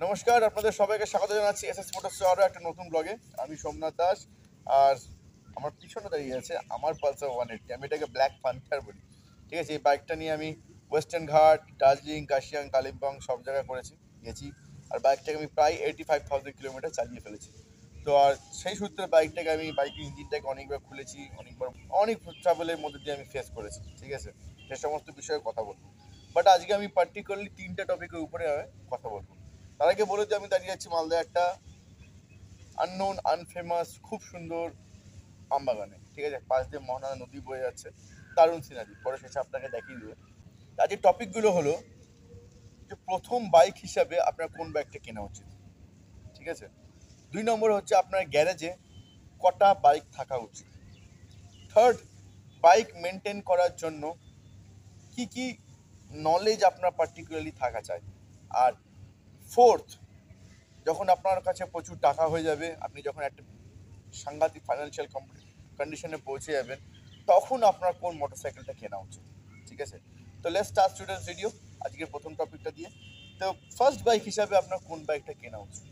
নমস্কার, আপনাদের সবাইকে স্বাগত জানাচ্ছি এসএস মোটরস আরও একটা নতুন ব্লগে। আমি সোমনাথ দাস। আর আমার পিছনে দাঁড়িয়ে আছে আমার পালসার 180। আমি এটাকে ব্ল্যাক পান্থার বলি। ঠিক আছে, এই বাইকটা নিয়ে আমি ওয়েস্টার্ন ঘাট, দার্জিলিং, কাশিয়াং, কালিম্পং সব জায়গায় গেছি। আর বাইকটাকে আমি প্রায় 85,000 কিলোমিটার চালিয়ে ফেলেছি। তো আর সেই সূত্রে বাইকের ইঞ্জিনটাকে অনেকবার খুলেছি, অনেক ট্রাভেলের মধ্যে দিয়ে আমি ফেস করেছি। ঠিক আছে, সে সমস্ত বিষয়ে কথা বলবো। বাট আজকে আমি পার্টিকুলারলি 3টে টপিকের উপরে কথা বলবো। তার আগে বলে যে আমি দাঁড়িয়ে আছি মালদা একটা আননোন আনফেমাস খুব সুন্দর আমবাগানে। ঠিক আছে, পাশ দিয়ে মোহনা নদী বয়ে যাচ্ছে, দারুণ সিনারি, পরে শেষে আপনাকে দেখিয়ে দেবে। আজকের টপিকগুলো হলো যে প্রথম বাইক হিসাবে আপনার কোন বাইকটা কেনা উচিত। ঠিক আছে, 2 নম্বর হচ্ছে আপনার গ্যারেজে কটা বাইক থাকা উচিত। থার্ড, বাইক মেনটেন করার জন্য কি কি নলেজ আপনার পার্টিকুলারলি থাকা চাই। আর ফোর্থ, যখন আপনার কাছে প্রচুর টাকা হয়ে যাবে, আপনি যখন একটা সাংঘাতিক ফাইন্যান্সিয়াল কন্ডিশনে পৌঁছে যাবেন, তখন আপনার কোন মোটরসাইকেলটা কেনা উচিত। ঠিক আছে, তো লেটস স্টার্ট টুডেস ভিডিও আজকের প্রথম টপিকটা দিয়ে। তো ফার্স্ট বাইক হিসাবে আপনার কোন বাইকটা কেনা উচিত।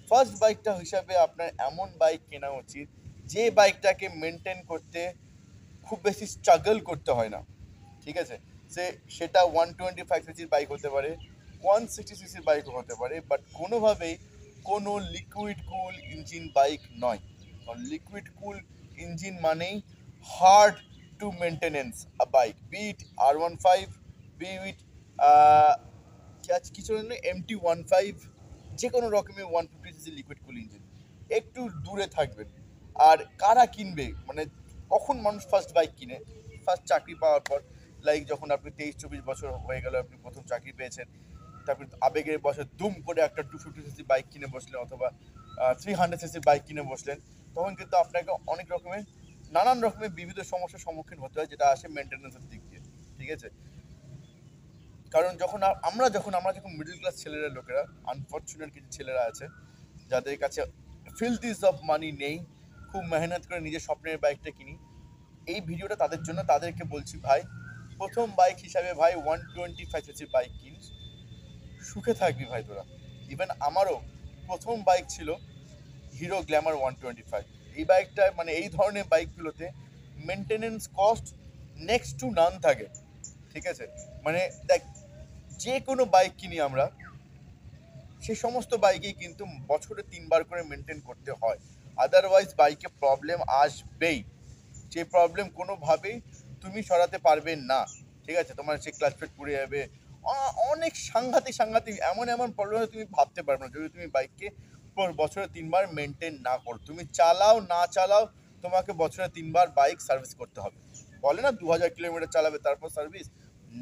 ফার্স্ট বাইকটা হিসাবে আপনার এমন বাইক কেনা উচিত যে বাইকটাকে মেনটেন করতে খুব বেশি স্ট্রাগল করতে হয় না। ঠিক আছে, সেটা 125 সিসির বাইক হতে পারে, 160 সিসির বাইকও হতে পারে, বাট কোনোভাবেই কোনো লিকুইড কুল ইঞ্জিন বাইক নয়। কারণ লিকুইড কুল ইঞ্জিন মানেই hard to maintenance a bike, be it R15, be it কিছু MT15, যে কোনো রকমের 150 সিসি লিকুইড কুল ইঞ্জিন। একটু দূরে থাকবেন। আর কারা কিনবে, মানে কখন মানুষ ফার্স্ট বাইক কিনে, ফার্স্ট চাকরি পাওয়ার পর, লাইক যখন আপনি 23-24 বছর হয়ে গেল, আপনি প্রথম চাকরি পেয়েছেন, তারপর আবেগের বছর দুম করে একটা 250 সিসি বাইক কিনে বসলেন, অথবা 300 সিসির বাইক কিনে বসলেন, তখন কিন্তু আপনাকে নানান রকমের বিবিধ সমস্যার সম্মুখীন হতে হয়, যেটা আসে মেনটেন্যান্সের দিক দিয়ে। ঠিক আছে, কারণ আমরা যখন মিডল ক্লাস লোকেরা, আনফর্চুনেট কিছু ছেলেরা আছে যাদের কাছে ফিলদিস অফ মানি নেই, খুব মেহনত করে নিজের স্বপ্নের বাইকটা কিনি। এই ভিডিওটা তাদের জন্য। তাদেরকে বলছি, ভাই প্রথম বাইক হিসাবে ভাই 125 সিসির বাইক কিনিস, সুখে থাকবি ভাই তোরা। ইভেন আমারও প্রথম বাইক ছিল হিরো গ্ল্যামার 125। এই বাইকটা, মানে এই ধরনের বাইকগুলোতে maintenance cost next to none থাকে। ঠিক আছে, মানে দেখ, যে কোনো বাইক কিনি আমরা, সেই সমস্ত বাইকেই কিন্তু বছরে 3বার করে মেনটেন করতে হয়, আদারওয়াইজ বাইকে প্রবলেম আসবেই। যে প্রবলেম কোনোভাবেই তুমি সরাতে পারবে না। ঠিক আছে, তোমার সে ক্লাচ প্লেট পুড়ে যাবে, অনেক সাংঘাতিক এমন প্রবলেম তুমি ভাবতে পারবে না, যদি তুমি বাইককে বছরে 3বার মেনটেন না করো। তুমি চালাও না চালাও, তোমাকে বছরে 3বার বাইক সার্ভিস করতে হবে। বলে না 2000 কিলোমিটার চালাবে তারপর সার্ভিস,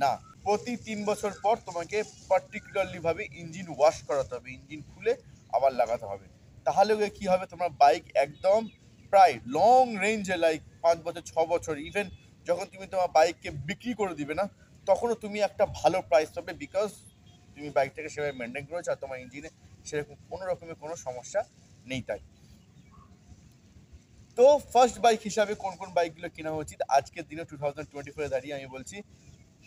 না, প্রতি 3 বছর পর তোমাকে পার্টিকুলারলি ভাবে ইঞ্জিন ওয়াশ করাতে হবে, ইঞ্জিন খুলে আবার লাগাতে হবে। তাহলে কি হবে, তোমার বাইক একদম প্রায় লং রেঞ্জে, লাইক 5 বছর 6 বছর, ইভেন যখন তুমি তোমার বাইককে বিক্রি করে দিবে না, তখনও তুমি একটা ভালো প্রাইস পাবে, বিকজ তুমি বাইকটাকে সেভাবে মেনটেন করেছো আর তোমার ইঞ্জিনে সেরকম কোনো রকমের কোনো সমস্যা নেই। তাই তো ফার্স্ট বাইক হিসাবে কোন কোন বাইকগুলো কেনা উচিত আজকের দিনে 2024 দাঁড়িয়ে আমি বলছি,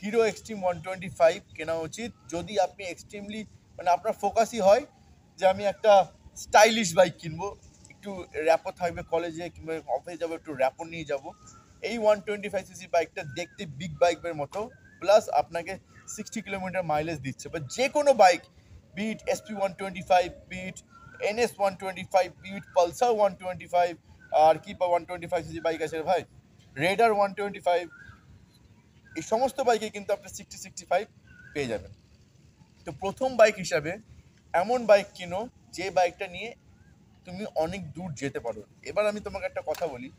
হিরো এক্সট্রিম 125 কেনা উচিত। যদি আপনি এক্সট্রিমলি, মানে আপনার ফোকাসই হয় যে আমি একটা স্টাইলিশ বাইক কিনবো, একটু র্যাপো থাকবে, কলেজে কিংবা অফিসে যাবো একটু র্যাপো নিয়ে যাব, এই 125 সিসি বাইকটা দেখতে বিগ বাইকের মতো, প্লাস আপনাকে 60 কিলোমিটার মাইলেজ দিচ্ছে। বা যে কোনো bike, be it SP125, be it NS125, be it Pulsar 125, আর কি 125 সিসি বাইক আছে ভাই, রেডার 125, এই সমস্ত বাইকে কিন্তু আপনি 60-65 পেয়ে যাবেন। তো প্রথম বাইক হিসাবে এমন বাইক কিনো যে বাইকটা নিয়ে তুমি অনেক দূর যেতে পারো। এবার আমি তোমাকে একটা কথা বলি,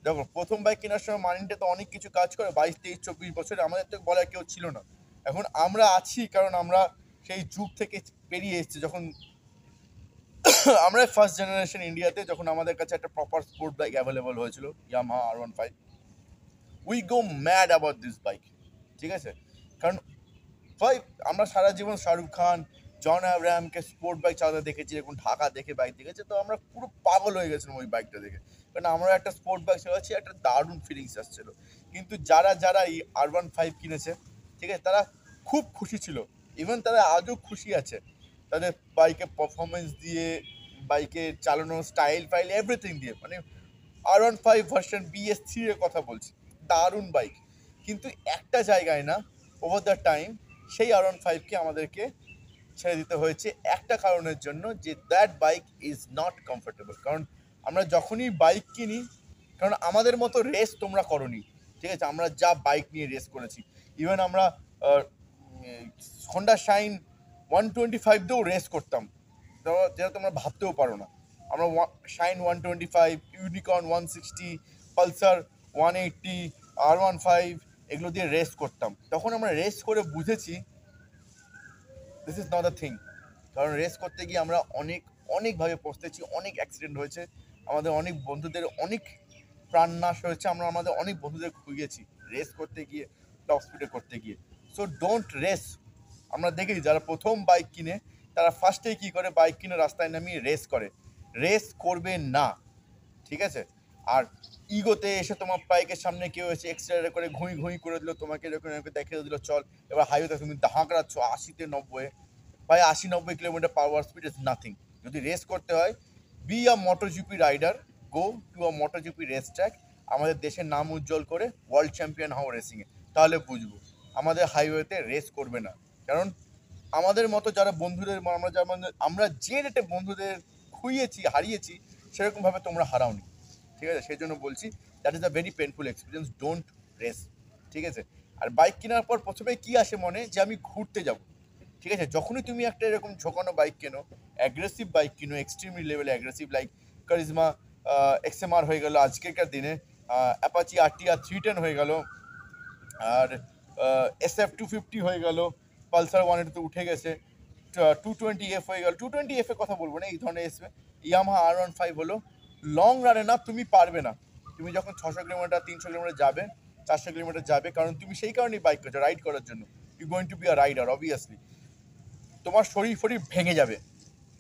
দেখো প্রথম বাইক কেনার সময় মাইন্ডে তো অনেক কিছু কাজ করে। 22-23-24 বছরে আমাদের তো বলার কেউ ছিল না। এখন আমরা আছি, কারণ আমরা সেই যুগ থেকে পেরিয়ে এসেছি। যখন আমরা ফার্স্ট জেনারেশন ইন্ডিয়াতে, যখন আমাদের কাছে একটা প্রপার স্পোর্ট বাইক অ্যাভেলেবল হয়েছিল, Yamaha R15, we go mad about this bike. ঠিক আছে, কারণ ভাই আমরা সারা জীবন শাহরুখ খান, জন আব্রাহামকে স্পোর্ট বাইক চালাতে দেখেছি, এখন ঢাকা দেখে বাইক দেখেছে, তো আমরা পুরো পাগল হয়ে গেছিলাম ওই বাইকটা দেখে। কারণ আমরা একটা স্পোর্ট বাইক চালাচ্ছি, একটা দারুণ ফিলিংস আসছিল। কিন্তু যারা এই R15 কিনেছে, ঠিক আছে, তারা খুব খুশি ছিল, ইভেন তারা আজও খুশি আছে। তাদের বাইকের পারফরমেন্স দিয়ে, বাইকের চালানোর স্টাইল ফাইল এভরিথিং দিয়ে, মানে R15 ভার্সন BS3 এর কথা বলছি, দারুণ বাইক। কিন্তু একটা জায়গায় না, ওভার দ্য টাইম সেই R15কে আমাদেরকে ছেড়ে দিতে হয়েছে একটা কারণের জন্য, যে that bike is not comfortable. কারণ আমরা যখনই বাইক কিনি, কারণ আমাদের মতো রেস তোমরা করনি, ঠিক আছে? আমরা যা বাইক নিয়ে রেস করেছি, ইভেন আমরা হন্ডা শাইন 125 দিয়েও রেস করতাম, যেটা তোমরা ভাবতেও পারো না। আমরা শাইন 125, ইউনিকর্ন 160, পালসার 180, R15 এগুলো দিয়ে রেস করতাম। তখন আমরা রেস করে বুঝেছি this is not a thing. কারণ রেস করতে গিয়ে আমরা অনেকভাবে পৌঁছেছি, অনেক অ্যাক্সিডেন্ট হয়েছে, আমাদের অনেক বন্ধুদের অনেক প্রাণ নাশ হয়েছে, আমরা আমাদের অনেক বন্ধুদের খুঁজেছি রেস করতে গিয়ে, টপ স্পিডে করতে গিয়ে। So don't race. আমরা দেখি যারা প্রথম বাইক কিনে, তারা ফার্স্টেই কী করে, বাইক কিনে রাস্তায় নামিয়ে রেস করে। রেস করবে না, ঠিক আছে? আর ইগোতে এসে তোমার বাইকের সামনে কেউ এসে এক্সিলারেট করে ঘুঁই ঘুঁই করে দিল, তোমাকে এরকম দেখিয়ে দিল চল, এবার হাইওয়েতে তুমি ধাঁকড়াচ্ছ 80-তে 90, ভাই 80-90 kilometre power speed is nothing. যদি রেস করতে হয়, be a MotoGP rider, go to a MotoGP race track, আমাদের দেশের নাম উজ্জ্বল করে ওয়ার্ল্ড চ্যাম্পিয়ন হও রেসিংয়ে, তাহলে বুঝবো। আমাদের হাইওয়েতে রেস করবে না, কারণ আমাদের মতো যারা বন্ধুদের, আমরা যে রেটে বন্ধুদের খুইয়েছি, হারিয়েছি, সেরকমভাবে তোমরা হারাওনি, ঠিক আছে? সেই জন্য বলছি that is a very painful experience, don't race, ঠিক আছে? আর বাইক কেনার পর প্রথমে কী আসে মনে, যে আমি ঘুরতে যাব, ঠিক আছে? যখনই তুমি একটা এরকম ঝোঁকানো বাইক কেনো, অ্যাগ্রেসিভ বাইক কিনো, এক্সট্রিমলি লেভেলে অ্যাগ্রেসিভ, লাইক কারিজমা XMR হয়ে গেল আজকেরকার দিনে, অ্যাপাচি RTR 310 হয়ে গেল, আর SF 250 হয়ে গেল, পালসার 180 তো উঠে গেছে, 220F হয়ে গেল, 220F এর কথা বলবো না, এই ধরনের এসবে ইয়ামাহা R15 হলো। লং রানে না, তুমি পারবে না। তুমি যখন 600 কিলোমিটার, 300 কিলোমিটার যাবে, 400 কিলোমিটার যাবে, কারণ তুমি সেই কারণেই বাইক করছো, রাইড করার জন্য। You going to be a rider obviously. তোমার শরীর ভেঙে যাবে,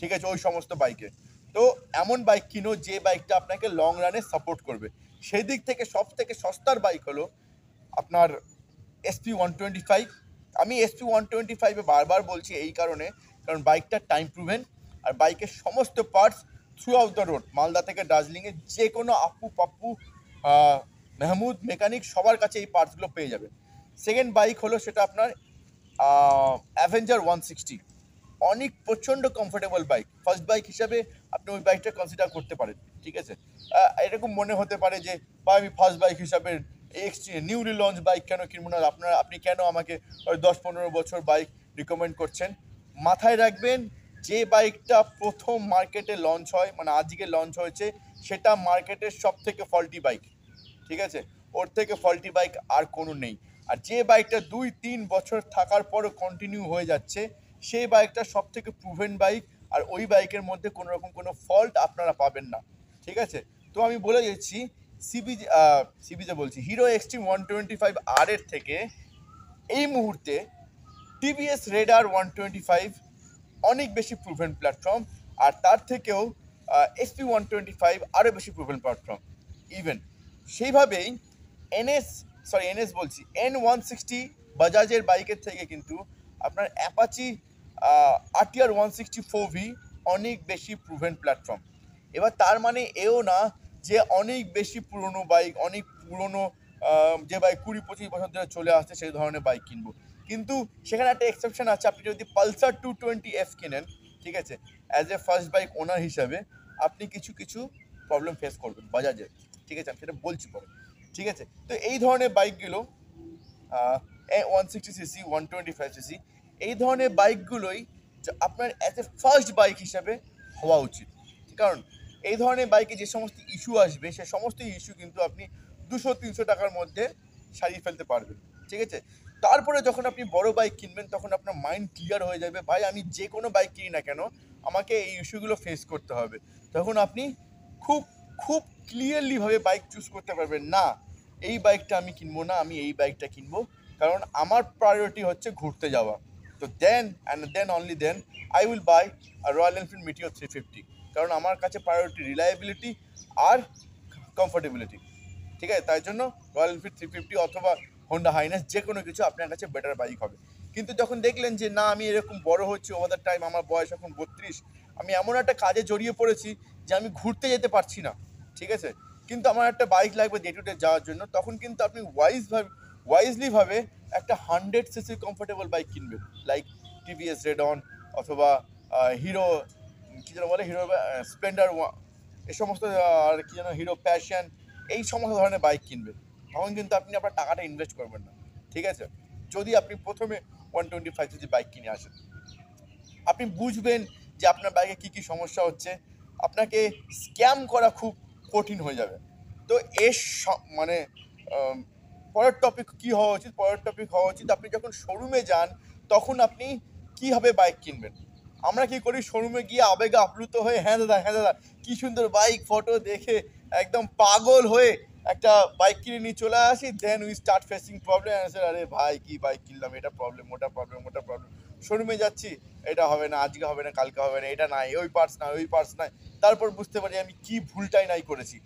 ঠিক আছে, ওই সমস্ত বাইকে। তো এমন বাইক কিনো যে বাইকটা আপনাকে লং রানে সাপোর্ট করবে। সেই দিক থেকে সব থেকে সস্তার বাইক হলো আপনার SP 125। আমি SP 125-এ বারবার বলছি এই কারণে, কারণ বাইকটা টাইম প্রুভেন, আর বাইকের সমস্ত parts through out the road, Malda থেকে দার্জিলিংয়ে যে কোনো আপু পাপ্পু মেহমুদ মেকানিক সবার কাছে এই পার্টসগুলো পেয়ে যাবে। সেকেন্ড বাইক হলো সেটা আপনার অ্যাভেঞ্জার 160, অনেক প্রচণ্ড কমফোর্টেবল বাইক। ফার্স্ট বাইক হিসাবে আপনি ওই বাইকটা কনসিডার করতে পারেন, ঠিক আছে? এরকম মনে হতে পারে যে বা আমি ফার্স্ট বাইক হিসাবে নিউলি লঞ্চ বাইক কেন কিনবো না, আপনি কেন আমাকে ওই 10-15 বছর বাইক রিকমেন্ড করছেন? মাথায় রাখবেন, যে বাইকটা প্রথম মার্কেটে লঞ্চ হয়, মানে আজকে লঞ্চ হয়েছে, সেটা মার্কেটের সব থেকে ফল্টি বাইক, ঠিক আছে? ওর থেকে ফল্টি বাইক আর কোনো নেই। আর যে বাইকটা 2-3 বছর থাকার পরও কন্টিনিউ হয়ে যাচ্ছে, সেই বাইকটা সব থেকে প্রুভেন বাইক, আর ওই বাইকের মধ্যে কোনো রকম কোনো ফল্ট আপনারা পাবেন না, ঠিক আছে? তো আমি বলে দিচ্ছি, সিবিজে বলছি, হিরো এক্সট্রিম 125R এর থেকে এই মুহূর্তে TVS রেডার 125 অনেক বেশি প্রুভেন প্ল্যাটফর্ম, আর তার থেকেও SP 125 আরও বেশি প্রুভেন প্ল্যাটফর্ম। ইভেন সেইভাবেই N160 বাজাজের বাইকের থেকে কিন্তু আপনার অ্যাপাচি RTR 164V অনেক বেশি প্রুভেন প্ল্যাটফর্ম। এবার তার মানে এও না যে অনেক বেশি পুরনো বাইক, অনেক পুরনো যে বাইক 20-25 বছর ধরে চলে আসছে, সেই ধরনের বাইক কিনবো। কিন্তু সেখানে একটা এক্সেপশন আছে, আপনি যদি পালসার 220F কেনেন, ঠিক আছে, অ্যাজ এ ফার্স্ট বাইক ওনার হিসাবে আপনি কিছু প্রবলেম ফেস করবেন বাজাজের, ঠিক আছে? আমি সেটা বলছি পরে, ঠিক আছে? তো এই ধরনের বাইকগুলো 160cc 125cc এই ধরনের বাইকগুলোই আপনার অ্যাজ এ ফার্স্ট বাইক হিসাবে হওয়া উচিত। কারণ এই ধরনের বাইকে যে সমস্ত ইস্যু আসবে, সে সমস্ত ইস্যু কিন্তু আপনি 200-300 টাকার মধ্যে সারিয়ে ফেলতে পারবেন, ঠিক আছে? তারপরে যখন আপনি বড় বাইক কিনবেন, তখন আপনার মাইন্ড ক্লিয়ার হয়ে যাবে, ভাই আমি যে কোনো বাইক কিনি না কেন, আমাকে এই ইস্যুগুলো ফেস করতে হবে। তখন আপনি খুব ক্লিয়ারলিভাবে বাইক চুজ করতে পারবেন, না এই বাইকটা আমি কিনবো না, আমি এই বাইকটা কিনবো, কারণ আমার প্রায়োরিটি হচ্ছে ঘুরতে যাওয়া। তো then only then I will buy Royal Enfield Meteor 350, কারণ আমার কাছে প্রায়োরিটি রিলায়েবিলিটি আর কমফোর্টেবিলিটি, ঠিক আছে? তাই জন্য রয়্যাল এনফিল্ড 350 অথবা হোন্ডা হাইনেস, যে কোনো কিছু আপনার কাছে বেটার বাইক হবে। কিন্তু যখন দেখলেন যে না আমি এরকম বড় হচ্ছি ওভার দ্য টাইম, আমার বয়স এখন 32, আমি এমন একটা কাজে জড়িয়ে পড়েছি যে আমি ঘুরতে যেতে পারছি না, ঠিক আছে, কিন্তু আমার একটা বাইক লাগবে ডে টু ডে যাওয়ার জন্য, তখন কিন্তু আপনি ওয়াইজলি ভাবে একটা 100 সিসি কমফোর্টেবল বাইক কিনবেন, লাইক টিভিএস রেডন অথবা হিরো কি যেন বলে, হিরো স্প্লেন্ডার, এই সমস্ত আর কি যেন হিরো প্যাশন, এই সমস্ত ধরনের বাইক কিনবেন। তখন কিন্তু আপনি আপনার টাকাটা ইনভেস্ট করবেন না, ঠিক আছে। যদি আপনি প্রথমে 125 সিসি বাইক কিনে আসেন, আপনি বুঝবেন যে আপনার বাইকে কী কী সমস্যা হচ্ছে, আপনাকে স্ক্যাম করা খুব কঠিন হয়ে যাবে। তো এর মানে পরের টপিক কী হওয়া উচিত, পরের টপিক হওয়া উচিত আপনি যখন শোরুমে যান তখন আপনি কীভাবে বাইক কিনবেন। আমরা কি করি, শোরুমে গিয়ে আবেগে আপ্লুত হয়ে হ্যাঁ দাদা কী সুন্দর বাইক, ফটো দেখে একদম পাগল হয়ে একটা বাইক কিনে নিয়ে চলে আসি, then we start facing problem. আরে ভাই কি বাইক কিনলাম, এটা প্রবলেম, ওটা প্রবলেম, ওটা প্রবলেম, শোরুমে যাচ্ছি এটা হবে না, আজকে হবে না, কালকে হবে না, এটা নাই, ওই পার্টস নাই, ওই পার্টস নাই, তারপর বুঝতে পারি আমি কি ভুলটাই নাই করেছি।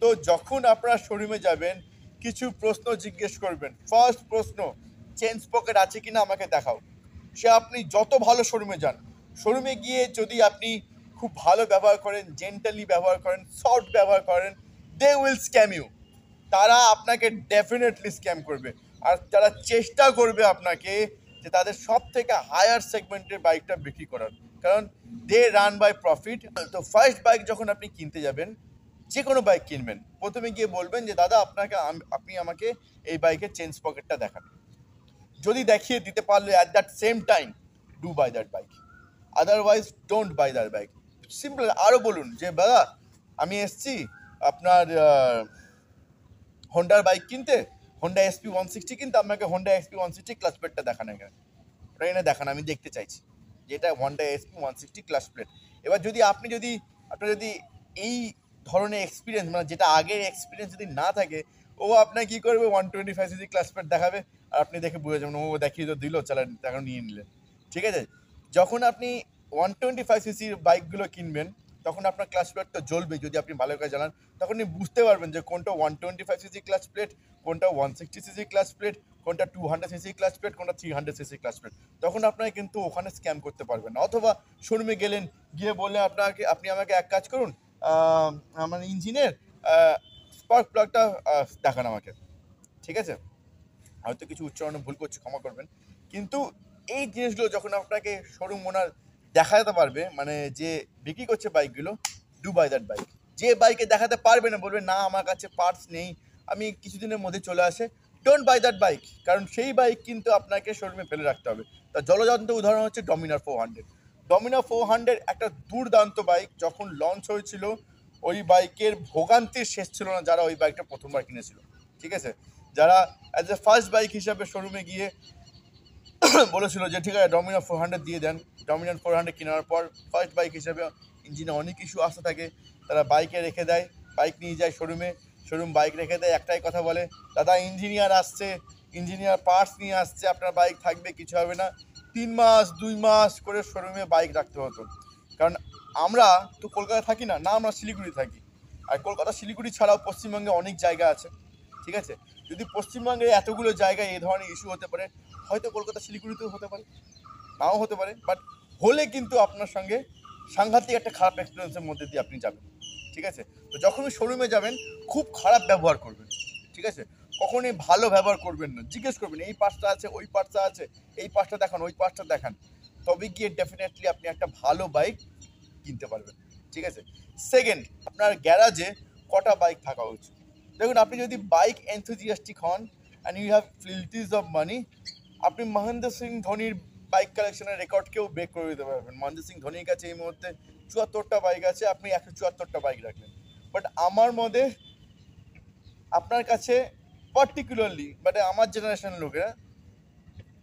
তো যখন আপনারা শোরুমে যাবেন কিছু প্রশ্ন জিজ্ঞেস করবেন। ফার্স্ট প্রশ্ন, চেঞ্জ পকেট আছে কিনা আমাকে দেখাও। সে আপনি যত ভালো শোরুমে যান, শোরুমে গিয়ে যদি আপনি খুব ভালো ব্যবহার করেন, জেন্টালি ব্যবহার করেন, সফট ব্যবহার করেন, দে উইল স্ক্যাম ইউ। তারা আপনাকে ডেফিনেটলি স্ক্যাম করবে। আর তারা চেষ্টা করবে আপনাকে যে তাদের সব থেকে হায়ার সেগমেন্টের বাইকটা বিক্রি করার, কারণ দে রান বাই প্রফিট। তো ফার্স্ট বাইক যখন আপনি কিনতে যাবেন, যে কোনো বাইক কিনবেন, প্রথমে গিয়ে বলবেন যে দাদা আপনি আমাকে এই বাইকের চেঞ্জ পকেটটা দেখান। যদি দেখিয়ে দিতে পারলে at that same time do buy that bike, otherwise don't buy that bike. Simple. আরও বলুন যে দাদা আমি এসছি আপনার হোন্ডার বাইক কিনতে, হোন্ডা এসপি 160 কিনতে, আপনাকে হোন্ডা এসপি 160 ক্লাস প্লেটটা দেখান, এখানে ওটা এনে দেখান, আমি দেখতে চাইছি যে এটা হোন্ডা এসপি 160 ক্লাস প্লেট। এবার যদি আপনার যদি এই ধরনের এক্সপিরিয়েন্স, মানে যেটা আগের এক্সপিরিয়েন্স যদি না থাকে, ও আপনার কী করবে, 125 সিসি ক্লাস প্লেট দেখাবে, আর আপনি দেখে বুঝে যাবেন ও দেখিয়ে তো দিল, চালান এখন নিয়ে নিলেন, ঠিক আছে। যখন আপনি 125 সিসির বাইকগুলো কিনবেন তখন আপনার ক্লাস প্লেটটা জ্বলবে, যদি আপনি ভালো করে জানান, তখন আপনি বুঝতে পারবেন যে কোনটা 125 সিসি ক্লাস প্লেট, কোনটা 160 সিসি ক্লাস প্লেট, কোনটা 200 সিসি ক্লাস প্লেট, কোনটা 300 সিসি ক্লাস প্লেট। তখন আপনাকে কিন্তু ওখানে স্ক্যাম করতে পারবেন না। অথবা শোরুমে গেলেন, গিয়ে বললেন আপনি আমাকে এক কাজ করুন, আমার ইঞ্জিনের স্পার্ক প্লাগটা দেখান আমাকে, ঠিক আছে। হয়তো কিছু উচ্চারণে ভুল করছি, ক্ষমা করবেন। কিন্তু এই জিনিসগুলো যখন আপনাকে শোরুম ওনার দেখাতে পারবে, মানে যে বিক্রি করছে বাইকগুলো, ডু বাই দ্যাট বাইক। যে বাইকে দেখাতে পারবে না, বলবে না আমার কাছে পার্টস নেই, আমি কিছুদিনের মধ্যে চলে আসে, ডোন্ট বাই দ্যাট বাইক। কারণ সেই বাইক কিন্তু আপনাকে শোরুমে ফেলে রাখতে হবে। তার জলজান্ত উদাহরণ হচ্ছে ডমিনার 400। ডমিনার 400 একটা দুর্দান্ত বাইক। যখন লঞ্চ হয়েছিল ওই বাইকের ভোগান্তির শেষ ছিল না যারা ওই বাইকটা প্রথমবার কিনেছিল, ঠিক আছে। যারা অ্যাজ এ ফার্স্ট বাইক হিসাবে শোরুমে গিয়ে বলেছিল যে ঠিক আছে ডমিনার 400 দিয়ে দেন, ডমিনার 400 কেনার পর ফার্স্ট বাইক হিসাবে ইঞ্জিনে অনেক ইস্যু আসতে থাকে, তারা বাইকে রেখে দেয়, বাইক নিয়ে যায় শোরুমে, শোরুম বাইক রেখে দেয়, একটাই কথা বলে, দাদা ইঞ্জিনিয়ার আসছে, ইঞ্জিনিয়ার পার্টস নিয়ে আসছে, আপনার বাইক থাকবে, কিছু হবে না। 3 মাস 2 মাস করে শোরুমে বাইক রাখতে হতো। কারণ আমরা তো কলকাতা থাকি না, আমরা শিলিগুড়ি থাকি। আর কলকাতা শিলিগুড়ি ছাড়াও পশ্চিমবঙ্গে অনেক জায়গা আছে, ঠিক আছে। যদি পশ্চিমবঙ্গে এতগুলো জায়গায় এই ধরনের ইস্যু হতে পারে, হয়তো কলকাতা শিলিগুড়িতেও হতে পারে, নাও হতে পারে, বাট হলে কিন্তু আপনার সঙ্গে সাংঘাতিক একটা খারাপ এক্সপিরিয়েন্সের মধ্যে দিয়ে আপনি যাবেন, ঠিক আছে। তো যখনই শোরুমে যাবেন খুব খারাপ ব্যবহার করবেন, ঠিক আছে। কখনই ভালো ব্যবহার করবেন না, জিজ্ঞেস করবেন এই পার্টসটা আছে, ওই পার্টসটা আছে, এই পার্টসটা দেখান, ওই পার্টসটা দেখান, তবে গিয়ে ডেফিনেটলি আপনি একটা ভালো বাইক কিনতে পারবেন, ঠিক আছে। সেকেন্ড, আপনার গ্যারাজে কটা বাইক থাকা উচিত। দেখুন, আপনি যদি বাইক এনথুজিয়াস্টিক হন অ্যান্ড ইউ হ্যাভ ফিলিটিস অফ মানি, আপনি মহেন্দ্র সিং ধোনির বাইক কালেকশনের রেকর্ডকেও ব্রেক করে দিতে পারবেন। মহেন্দ্র সিং ধোনির কাছে এই মুহূর্তে 74টা বাইক আছে, আপনি 174টা বাইক রাখলেন। বাট আমার মতে আপনার কাছে পার্টিকুলারলি, মানে আমার জেনারেশনের লোকেরা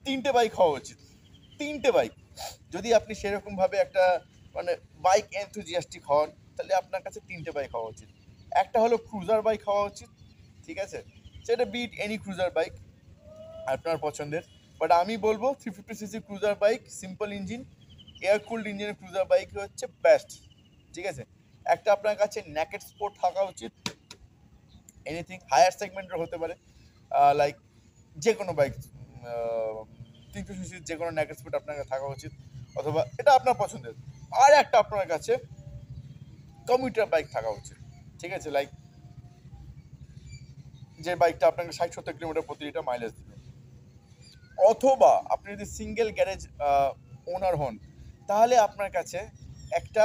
3টে বাইক হওয়া উচিত। 3টে বাইক। যদি আপনি সেরকমভাবে একটা মানে বাইক এনথুজিয়াস্টিক হন, তাহলে আপনার কাছে 3টে বাইক হওয়া উচিত। একটা হলো ক্রুজার বাইক হওয়া উচিত, ঠিক আছে, সেটা বিট এনি ক্রুজার বাইক আপনার পছন্দের। বাট আমি বলবো 350 CC cruiser bike, simple engine, air cooled ইঞ্জিনের ক্রুজার বাইক হচ্ছে বেস্ট, ঠিক আছে। একটা আপনার কাছে নেকেড স্পোর্ট থাকা উচিত, এনিথিং হায়ার সেগমেন্টের হতে পারে, লাইক যে কোনো বাইক, 300 সিসির যে কোনো নেকেড স্পিড আপনার কাছে থাকা উচিত, অথবা এটা আপনার পছন্দের। আর একটা আপনার কাছে কমিউটার বাইক থাকা উচিত, ঠিক আছে, লাইক যে বাইকটা আপনাকে 60-70 কিলোমিটার প্রতি লিটার মাইলেজ দেবে। অথবা আপনি যদি সিঙ্গেল গ্যারেজ ওনার হন, তাহলে আপনার কাছে একটা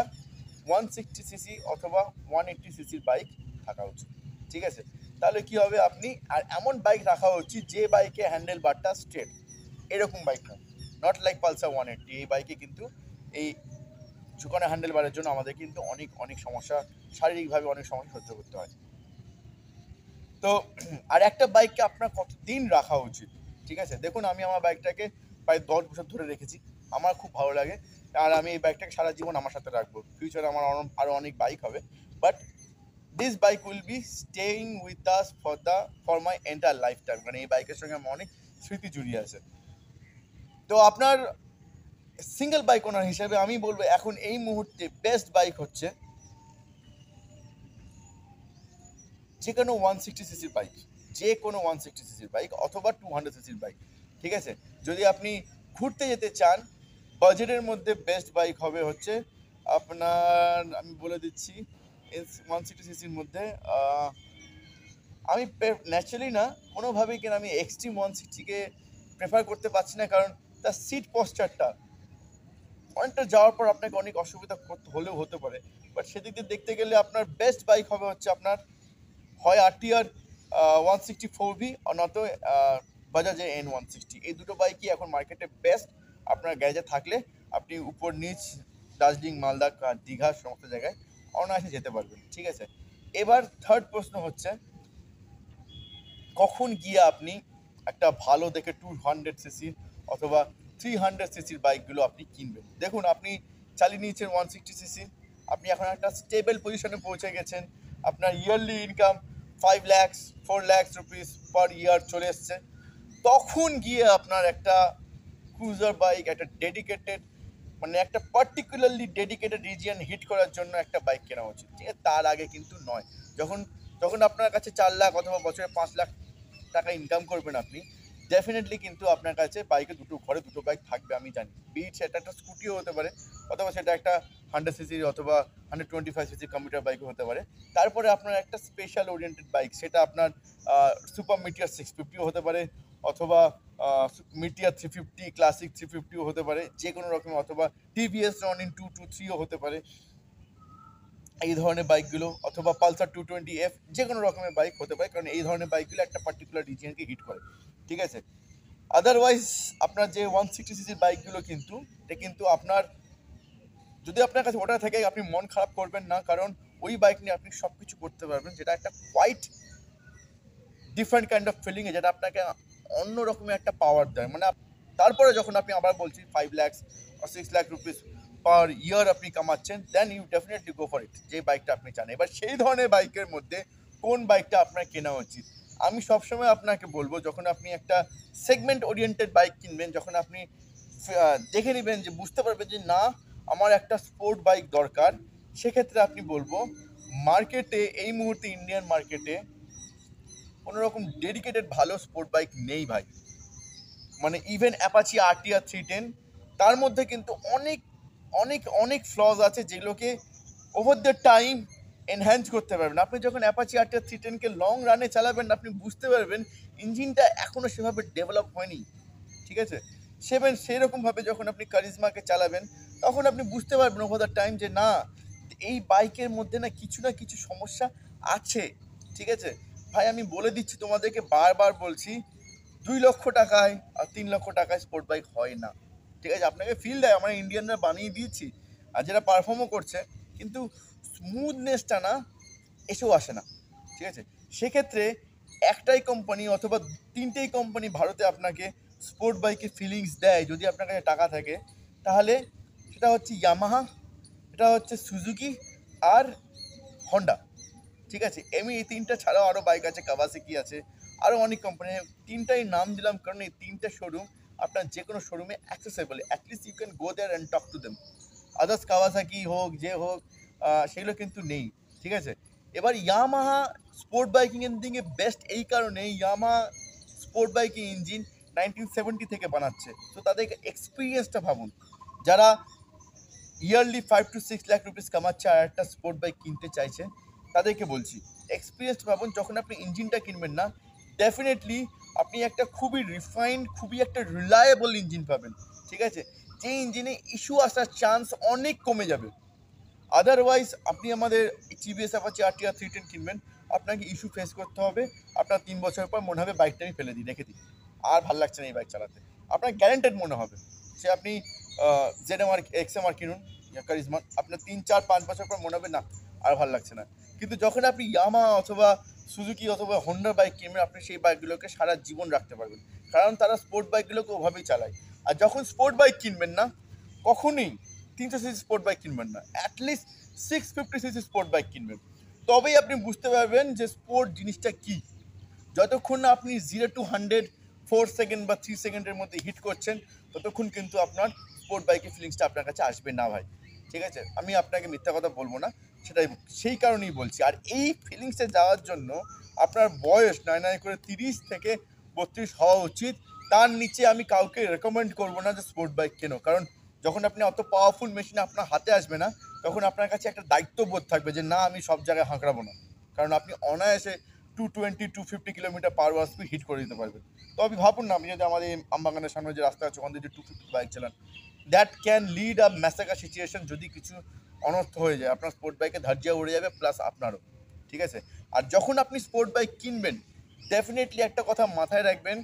160 সিসি অথবা 180 সিসির বাইক থাকা উচিত, ঠিক আছে। তাহলে কি হবে, আপনি আর এমন বাইক রাখা উচিত যে বাইকে হ্যান্ডেল বারটা স্ট্রেট, এরকম বাইক না, নট লাইক পালসার 180। এই বাইকে কিন্তু এই ঝুঁকানো হ্যান্ডেল বারের জন্য আমাদের কিন্তু অনেক অনেক সমস্যা, শারীরিকভাবে অনেক সমস্যা সহ্য করতে হয়। তো আর একটা বাইককে আপনার কতদিন রাখা উচিত, ঠিক আছে। দেখুন, আমি আমার বাইকটাকে প্রায় 10 বছর ধরে রেখেছি, আমার খুব ভালো লাগে, আর আমি এই বাইকটাকে সারা জীবন আমার সাথে রাখবো। ফিউচারে আমার আরও অনেক বাইক হবে, but this bike will be staying with us for my entire life time. মানে এই বাইকের সঙ্গে আমার অনেক স্মৃতি জড়িয়ে আছে। তো আপনার সিঙ্গেল বাইক ওনার হিসেবে আমি বলবো এখন এই মুহূর্তে বেস্ট বাইক হচ্ছে যে কোনো 160 সিসির বাইক, যে কোনো 160 সিসির বাইক অথবা 200 সিসির বাইক, ঠিক আছে। যদি আপনি ঘুরতে যেতে চান, বাজেটের মধ্যে বেস্ট বাইক হবে হচ্ছে আপনার, আমি বলে দিচ্ছি 160 সিসির মধ্যে আমি ন্যাচারালি না কোনোভাবেই কেন আমি এক্সট্রিম 160কে প্রেফার করতে পারছি না, কারণ তার সিট পশ্চারটা অনেকটা যাওয়ার পর আপনাকে অনেক অসুবিধা হলেও হতে পারে। বাট সেদিক দিয়ে দেখতে গেলে আপনার বেস্ট বাইক হবে হচ্ছে আপনার হয় আরটিআর 164V নয়তো বাজাজে N160। এই দুটো বাইকই এখন মার্কেটে বেস্ট। আপনার গ্যারেজে থাকলে আপনি উপর নিচ দার্জিলিং, মালদা, দীঘা সমস্ত জায়গায় অনায়াসে যেতে পারবেন, ঠিক আছে। এবার থার্ড প্রশ্ন হচ্ছে, কখন গিয়ে আপনি একটা ভালো দেখে 200 সিসির অথবা 300 সিসির বাইকগুলো আপনি কিনবেন। দেখুন, আপনি চালিয়ে নিয়েছেন 160 সিসি, আপনি এখন একটা স্টেবল পজিশনে পৌঁছে গেছেন, আপনার yearly income 5 lakh 4 lakh rupees per year চলে এসছে, তখন গিয়ে আপনার একটা ক্রুজার বাইক, একটা ডেডিকেটেড, মানে একটা পার্টিকুলারলি ডেডিকেটেড রিজিয়ন হিট করার জন্য একটা বাইক কেনা উচিত, ঠিক আছে। তার আগে কিন্তু নয়। যখন যখন আপনার কাছে 4 লাখ অথবা বছরে 5 লাখ টাকা ইনকাম করবেন আপনি, ডেফিনেটলি কিন্তু আপনার কাছে বাইকে ঘরে দুটো বাইক থাকবে, আমি জানি। বিট সেটা একটা স্কুটিও হতে পারে, অথবা সেটা একটা 100 সিসির অথবা 125 সিসির কম্পিউটার বাইকও হতে পারে। তারপরে আপনার একটা স্পেশাল ওরিয়েন্টেড বাইক, সেটা আপনার সুপার মিটিয়ার 650ও হতে পারে, অথবা মিটিয়ার 350 ক্লাসিক 350ও হতে পারে, যে কোনো রকমের, অথবা টিভিএস রনিন 223ও হতে পারে, এই ধরনের বাইকগুলো, অথবা পালসার 220F, যে কোনো রকমের বাইক হতে পারে, কারণ এই ধরনের বাইকগুলো একটা পার্টিকুলার রিজিয়নকে হিট করে, ঠিক আছে। আদারওয়াইজ আপনার যে 160 সিসির বাইকগুলো কিন্তু এটা কিন্তু আপনার, যদি আপনার কাছে ওটা থাকে আপনি মন খারাপ করবেন না, কারণ ওই বাইক নিয়ে আপনি সব কিছু করতে পারবেন, যেটা একটা quite different kind of feeling, যেটা আপনাকে অন্য রকমের একটা পাওয়ার দেয়। মানে তারপরে যখন আপনি আবার বলছি 5 lakh or 6 lakh rupees per year আপনি কামাচ্ছেন, then you definitely go for it, যে বাইকটা আপনি চান। এবার সেই ধরনের বাইকের মধ্যে কোন বাইকটা আপনার কেনা উচিত, আমি সবসময় আপনাকে বলবো, যখন আপনি একটা সেগমেন্ট ওরিয়েন্টেড বাইক কিনবেন, যখন আপনি দেখে নেবেন যে বুঝতে পারবেন যে না আমার একটা স্পোর্ট বাইক দরকার, সেক্ষেত্রে আপনি বলবো মার্কেটে এই মুহূর্তে ইন্ডিয়ান মার্কেটে কোনো রকম ডেডিকেটেড ভালো স্পোর্ট বাইক নেই ভাই। মানে ইভেন অ্যাপাচি আরটিআর 310, তার মধ্যে কিন্তু অনেক অনেক অনেক ফ্লজ আছে, যেগুলোকে ওভার দ্য টাইম এনহ্যান্স করতে পারবেন। আপনি যখন অ্যাপাচি আরটিআর 310কে লং রানে চালাবেন, আপনি বুঝতে পারবেন ইঞ্জিনটা এখনও সেভাবে ডেভেলপ হয়নি, ঠিক আছে। সেরকমভাবে যখন আপনি কারিজমাকে চালাবেন, তখন আপনি বুঝতে পারবেন ওভার দ্য টাইম যে না, এই বাইকের মধ্যে না কিছু সমস্যা আছে, ঠিক আছে। ভাই আমি বলে দিচ্ছি তোমাদেরকে, বারবার বলছি, 2 লক্ষ টাকায় আর 3 লক্ষ টাকায় স্পোর্ট বাইক হয় না, ঠিক আছে। আপনাকে ফিল দেয় আমরা ইন্ডিয়ানরা বানিয়ে দিয়েছি, আর যেটা পারফর্মও করছে, কিন্তু স্মুথনেসটা না এসেও আসে না, ঠিক আছে। সেক্ষেত্রে একটাই কোম্পানি অথবা 3টেই কোম্পানি ভারতে আপনাকে স্পোর্ট বাইকের ফিলিংস দেয়, যদি আপনার কাছে টাকা থাকে, তাহলে সেটা হচ্ছে ইয়ামাহা, এটা হচ্ছে সুজুকি আর হন্ডা, ঠিক আছে। আমি এই 3টা ছাড়াও আরও বাইক আছে, কাওয়াসাকি আছে, আরও অনেক কোম্পানি, 3টাই নাম দিলাম কারণ এই 3টে শোরুম আপনার যে কোনো শোরুমে accessible, at least you can go there and talk to them. Others Kawasaki হোক যে হোক সেগুলো কিন্তু নেই, ঠিক আছে। এবার ইয়ামাহা স্পোর্ট বাইকিংয়ের দিকে বেস্ট এই কারণে, ইয়ামাহা স্পোর্ট বাইকিং ইঞ্জিন 1970 থেকে বানাচ্ছে। তো তাদের এক্সপিরিয়েন্সটা ভাবুন। যারা ইয়ারলি 5 to 6 লাখ রুপিস কামাচ্ছে আর একটা স্পোর্ট বাইক কিনতে চাইছে, তাদেরকে বলছি এক্সপিরিয়েন্স ভাবুন। যখন আপনি ইঞ্জিনটা কিনবেন না, ডেফিনেটলি আপনি একটা খুবই রিফাইন্ড, খুবই একটা রিলায়েবল ইঞ্জিন পাবেন, ঠিক আছে? যে ইঞ্জিনে ইস্যু আসার চান্স অনেক কমে যাবে। আদারওয়াইজ আপনি আমাদের টিভিএস অ্যাপাচি RTR 310 কিনবেন, আপনাকে ইস্যু ফেস করতে হবে। আপনার 3 বছর পর মনে হবে বাইকটা আমি ফেলে দিই, রেখে দিই, আর ভালো লাগছে না এই বাইক চালাতে। আপনার গ্যারেন্টেড মনে হবে। সে আপনি ZMR XMR কিনুন, কারিজমা, আপনার 3 4 5 বছর পর মনে হবে না আর ভালো লাগছে না। কিন্তু যখন আপনি ইয়ামা অথবা সুজুকি অথবা হন্ডা বাইক কিনবেন, আপনি সেই বাইকগুলোকে সারা জীবন রাখতে পারবেন, কারণ তারা স্পোর্ট বাইকগুলোকে ওভাবেই চালায়। আর যখন স্পোর্ট বাইক কিনবেন না, কখনোই 300 সিসি স্পোর্ট বাইক কিনবেন না, অ্যাটলিস্ট 650 সিসি স্পোর্ট বাইক কিনবেন। তবেই আপনি বুঝতে পারবেন যে স্পোর্ট জিনিসটা কী। যতক্ষণ না আপনি 0 to 100 4 সেকেন্ড বা 3 সেকেন্ডের মধ্যে হিট করছেন, ততক্ষণ কিন্তু আপনার স্পোর্ট বাইকের ফিলিংসটা আপনার কাছে আসবে না ভাই, ঠিক আছে? আমি আপনাকে মিথ্যা কথা বলবো না, সেটাই সেই কারণেই বলছি। আর এই ফিলিংসে যাওয়ার জন্য আপনার বয়স নয় নয় করে 30 থেকে 32 হওয়া উচিত। তার নিচে আমি কাউকে রেকমেন্ড করবো না যে স্পোর্ট বাইক কেনো, কারণ যখন আপনি অত পাওয়ারফুল মেশিন আপনার হাতে আসবে না, তখন আপনার কাছে একটা দায়িত্ববোধ থাকবে যে না, আমি সব জায়গায় হাঁকড়াবো না, কারণ আপনি অনায়াসে 220 250 kilometre per hour speed hit করে দিতে পারবেন। তো আপনি ভাবুন না, আপনি যদি আমাদের আমবাগানের সামনে যে রাস্তা আছে ওখান থেকে 250 বাইক চালান, that can lead a massacre situation. যদি কিছু অনর্থ হয়ে যায়, আপনার স্পোর্ট বাইকে ধার্জিয়া উড়ে যাবে, প্লাস আপনারও, ঠিক আছে? আর যখন আপনি স্পোর্ট বাইক কিনবেন, ডেফিনেটলি একটা কথা মাথায় রাখবেন,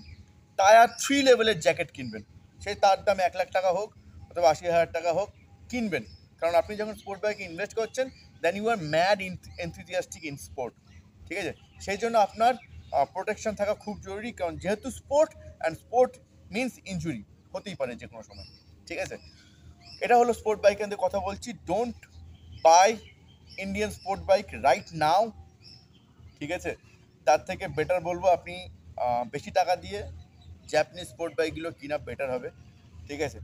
টায়ার 3 লেভেলের জ্যাকেট কিনবেন। সেই তার দাম 1 লাখ টাকা হোক অথবা 80,000 টাকা হোক, কিনবেন। কারণ আপনি যখন স্পোর্ট বাইকে ইনভেস্ট করছেন, then you are mad enthusiastic in sport, ঠিক আছে? সেই জন্য আপনার প্রোটেকশন থাকা খুব জরুরি, কারণ যেহেতু sport, and sport means injury হতেই পারে যে কোনো সময়, ঠিক আছে? এটা হলো স্পোর্ট বাইকের নিয়ে কথা বলছি। Don't by Indian sport bike right now, ঠিক আছে? তার থেকে বেটার বলবো আপনি বেশি টাকা দিয়ে জাপানিজ স্পোর্ট বাইকগুলো কিনা বেটার হবে, ঠিক আছে?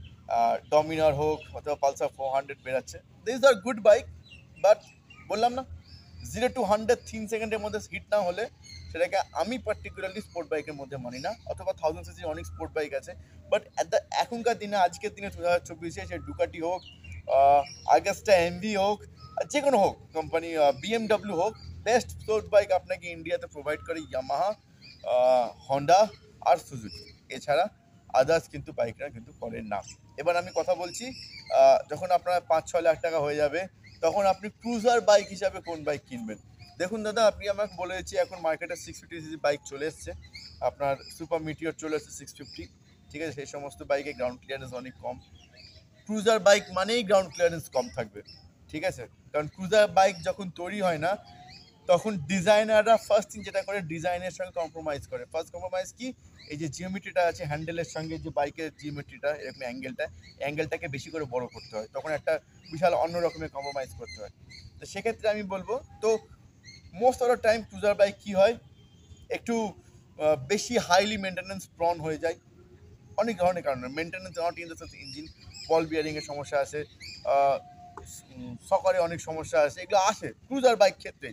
ডমিনার হোক অথবা পালসার 400 বেরাচ্ছে, this are good bike, but বললাম না, 0 to 100 3 সেকেন্ডের মধ্যে হিট না হলে সেটাকে আমি পার্টিকুলারলি স্পোর্ট বাইকের মধ্যে মানি না। অথবা 1000 সিসি অনেক স্পোর্ট বাইক আছে, বাট এখনকার দিনে, আজকের দিনে 2024-এ সে ডুকাটি হোক, আগস্টা এমভি হোক, যে কোনো হোক কোম্পানি, BMW হোক, বেস্ট স্পোর্ট বাইক আপনাকে ইন্ডিয়াতে প্রোভাইড করে ইয়ামাহা, হন্ডা আর সুজুকি। এছাড়া আদার্স কিন্তু বাইকরা কিন্তু করেন না। এবার আমি কথা বলছি, যখন আপনার 5-6 লাখ টাকা হয়ে যাবে, তখন আপনি ক্রুজার বাইক হিসাবে কোন বাইক কিনবেন? দেখুন দাদা, আপনি আমাকে বলেছি এখন মার্কেটে 650 সিসি বাইক চলে এসছে, আপনার সুপার মিটিওর চলে এসছে 650, ঠিক আছে? সেই সমস্ত বাইকে গ্রাউন্ড ক্লিয়ারেন্স অনেক কম। ক্রুজার বাইক মানেই গ্রাউন্ড ক্লিয়ারেন্স কম থাকবে, ঠিক আছে? কারণ ক্রুজার বাইক যখন তৈরি হয় না, তখন ডিজাইনাররা ফার্স্ট থিং যেটা করে, ডিজাইনের সঙ্গে কম্প্রোমাইজ করে। ফার্স্ট কম্প্রোমাইজ কি? এই যে জিওমেট্রিটা আছে হ্যান্ডেলের সঙ্গে, যে বাইকের জিওমেট্রিটা, এরকম অ্যাঙ্গেলটাকে বেশি করে বড় করতে হয়, তখন একটা বিশাল অন্য রকমের কম্প্রোমাইজ করতে হয়। তো সেক্ষেত্রে আমি বলবো, তো most of the time cruiser bike কী হয়, একটু বেশি হাইলি মেনটেন্যান্স প্রন হয়ে যায় অনেক ধরনের কারণে। Maintenance not in the sense engine, ball বিয়ারিংয়ের সমস্যা আছে, সকরে অনেক সমস্যা আছে, এগুলো আসে ক্রুজার বাইক ক্ষেত্রে।